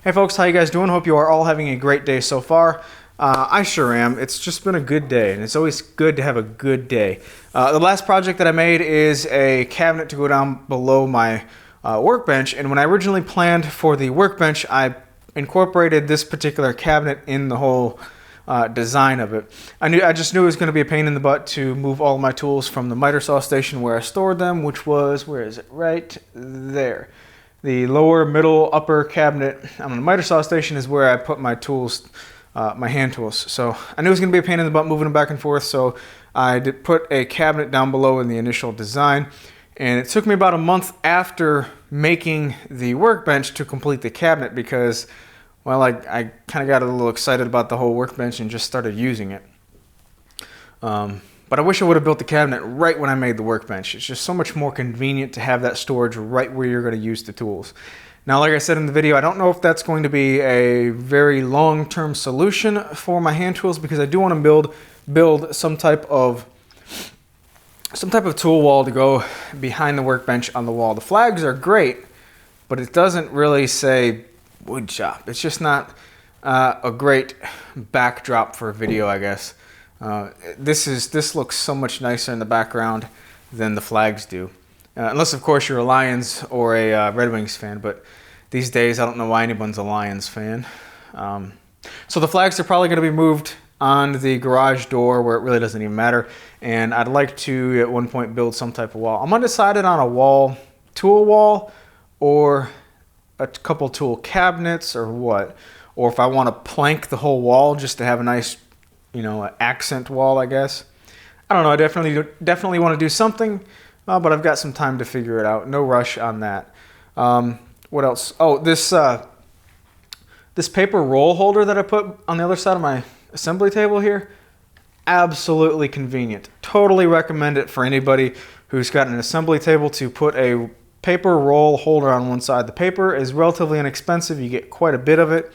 Hey folks, how you guys doing? Hope you are all having a great day so far. I sure am. It's just been a good day, and it's always good to have a good day. The last project that I made is a cabinet to go down below my workbench, and when I originally planned for the workbench, I incorporated this particular cabinet in the whole design of it. I just knew it was going to be a pain in the butt to move all my tools from the miter saw station where I stored them, which was, where is it? Right there. The lower, middle, upper cabinet on the miter saw station is where I put my tools, my hand tools. So I knew it was going to be a pain in the butt moving them back and forth, so I did put a cabinet down below in the initial design. And it took me about a month after making the workbench to complete the cabinet because, well, I kind of got a little excited about the whole workbench and just started using it. But I wish I would have built the cabinet right when I made the workbench. It's just so much more convenient to have that storage right where you're going to use the tools. Now, like I said in the video, I don't know if that's going to be a very long-term solution for my hand tools because I do want to build some type of tool wall to go behind the workbench on the wall. The flags are great, but it doesn't really say wood shop. It's just not a great backdrop for a video, I guess. This looks so much nicer in the background than the flags do. Unless, of course, you're a Lions or a Red Wings fan, but these days I don't know why anyone's a Lions fan. So the flags are probably going to be moved on the garage door where it really doesn't even matter, and I'd like to at one point build some type of wall. I'm undecided on a wall, tool wall, or a couple tool cabinets or what, or if I want to plank the whole wall just to have a nice, accent wall, I guess. I don't know. I definitely want to do something, but I've got some time to figure it out. No rush on that. What else? Oh, this paper roll holder that I put on the other side of my assembly table here, absolutely convenient. Totally recommend it for anybody who's got an assembly table to put a paper roll holder on one side. The paper is relatively inexpensive. You get quite a bit of it.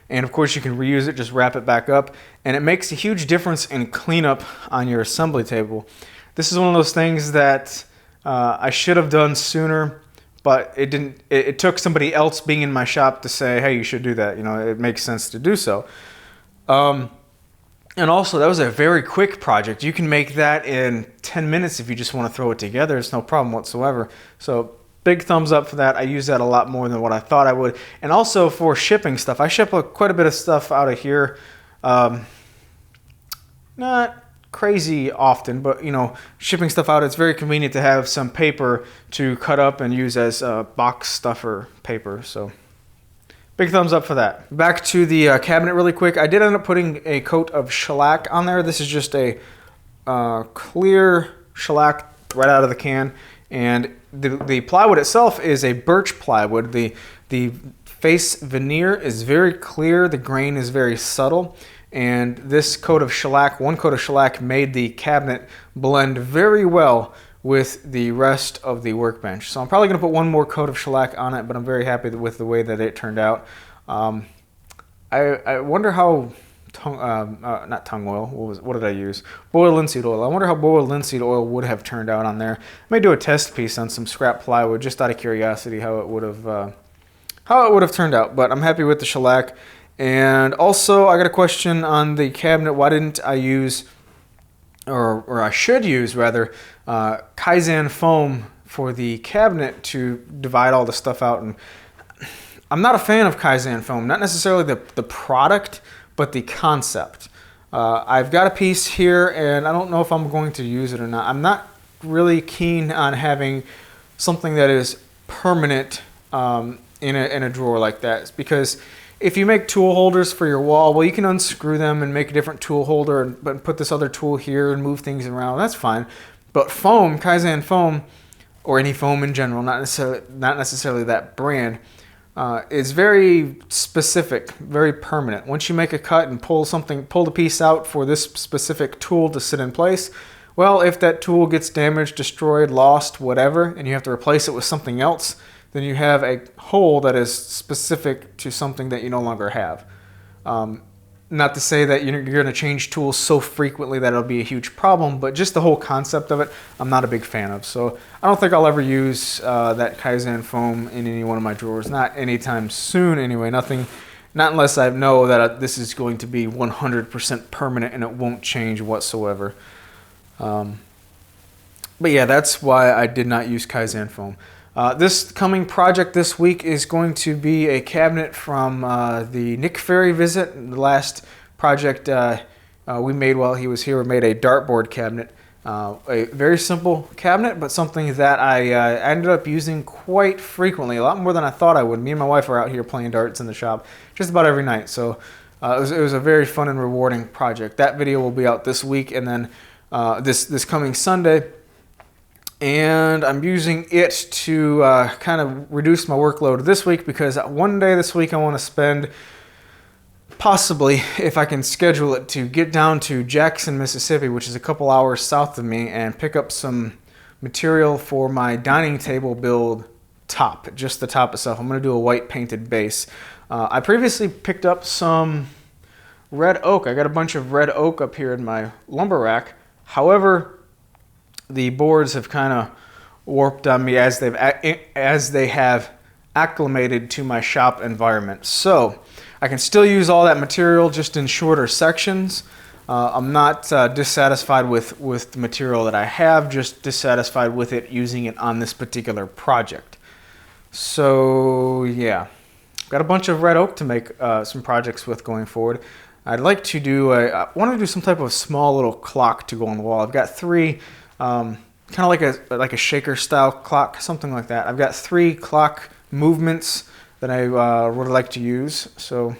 And of course you can reuse it, just wrap it back up. And it makes a huge difference in cleanup on your assembly table. This is one of those things that I should have done sooner, but it didn't. It took somebody else being in my shop to say, hey, you should do that. It makes sense to do so. And also, that was a very quick project. You can make that in 10 minutes if you just want to throw it together. It's no problem whatsoever. So big thumbs up for that. I use that a lot more than what I thought I would. And also for shipping stuff. I ship quite a bit of stuff out of here. Not crazy often, but shipping stuff out, it's very convenient to have some paper to cut up and use as box stuffer paper. So big thumbs up for that. Back to the cabinet really quick. I did end up putting a coat of shellac on there. This is just a clear shellac right out of the can. And the plywood itself is a birch plywood. The face veneer is very clear. The grain is very subtle. And this coat of shellac, one coat of shellac, made the cabinet blend very well with the rest of the workbench. So I'm probably going to put one more coat of shellac on it, but I'm very happy with the way that it turned out. I wonder how not tongue oil. What did I use? Boiled linseed oil. I wonder how boiled linseed oil would have turned out on there. I may do a test piece on some scrap plywood just out of curiosity how it would have turned out. But I'm happy with the shellac. And also, I got a question on the cabinet. Why didn't I use, or I should use rather, Kaizen foam for the cabinet to divide all the stuff out? And I'm not a fan of Kaizen foam. Not necessarily the product, but the concept. I've got a piece here, and I don't know if I'm going to use it or not. I'm not really keen on having something that is permanent in a drawer like that, because if you make tool holders for your wall, well, you can unscrew them and make a different tool holder and put this other tool here and move things around. That's fine. But foam, Kaizen foam, or any foam in general, not necessarily that brand, is very specific, very permanent. Once you make a cut and pull the piece out for this specific tool to sit in place, well, if that tool gets damaged, destroyed, lost, whatever, and you have to replace it with something else, then you have a hole that is specific to something that you no longer have. Not to say that you're going to change tools so frequently that it'll be a huge problem, but just the whole concept of it, I'm not a big fan of. So I don't think I'll ever use that Kaizen foam in any one of my drawers. Not anytime soon anyway. Nothing, not unless I know that this is going to be 100% permanent and it won't change whatsoever. But yeah, that's why I did not use Kaizen foam. This coming project this week is going to be a cabinet from the Nick Ferry visit. The last project we made while he was here, we made a dartboard cabinet. A very simple cabinet, but something that I ended up using quite frequently, a lot more than I thought I would. Me and my wife are out here playing darts in the shop just about every night, so it was a very fun and rewarding project. That video will be out this week, and then this coming Sunday. And I'm using it to kind of reduce my workload this week, because one day this week I want to spend, possibly, if I can schedule it, to get down to Jackson, Mississippi, which is a couple hours south of me, and pick up some material for my dining table build top, just the top itself. I'm going to do a white painted base. I previously picked up some red oak. I got a bunch of red oak up here in my lumber rack. However, the boards have kind of warped on me as they have acclimated to my shop environment. So I can still use all that material, just in shorter sections. I'm not dissatisfied with the material that I have, just dissatisfied with it using it on this particular project. So yeah, got a bunch of red oak to make some projects with going forward. I'd like to do I want to do some type of small little clock to go on the wall. I've got three. Kind of like a shaker style clock, something like that. I've got 3 clock movements that I would like to use, so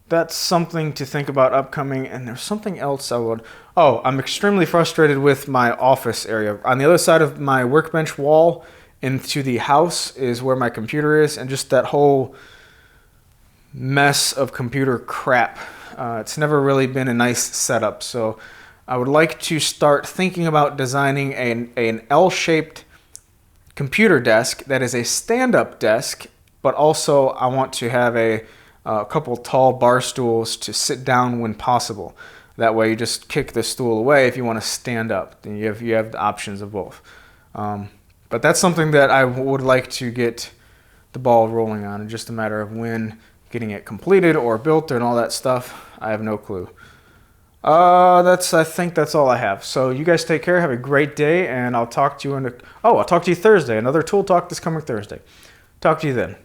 that's something to think about upcoming. And there's something else I'm extremely frustrated with my office area. On the other side of my workbench wall into the house is where my computer is, and just that whole mess of computer crap. It's never really been a nice setup, so I would like to start thinking about designing an L-shaped computer desk that is a stand-up desk, but also I want to have a couple tall bar stools to sit down when possible. That way you just kick the stool away if you want to stand up. Then you have the options of both. But that's something that I would like to get the ball rolling on. It's just a matter of when getting it completed or built and all that stuff. I have no clue. I think that's all I have. So you guys take care. Have a great day, and I'll talk to you I'll talk to you Thursday. Another tool talk this coming Thursday. Talk to you then.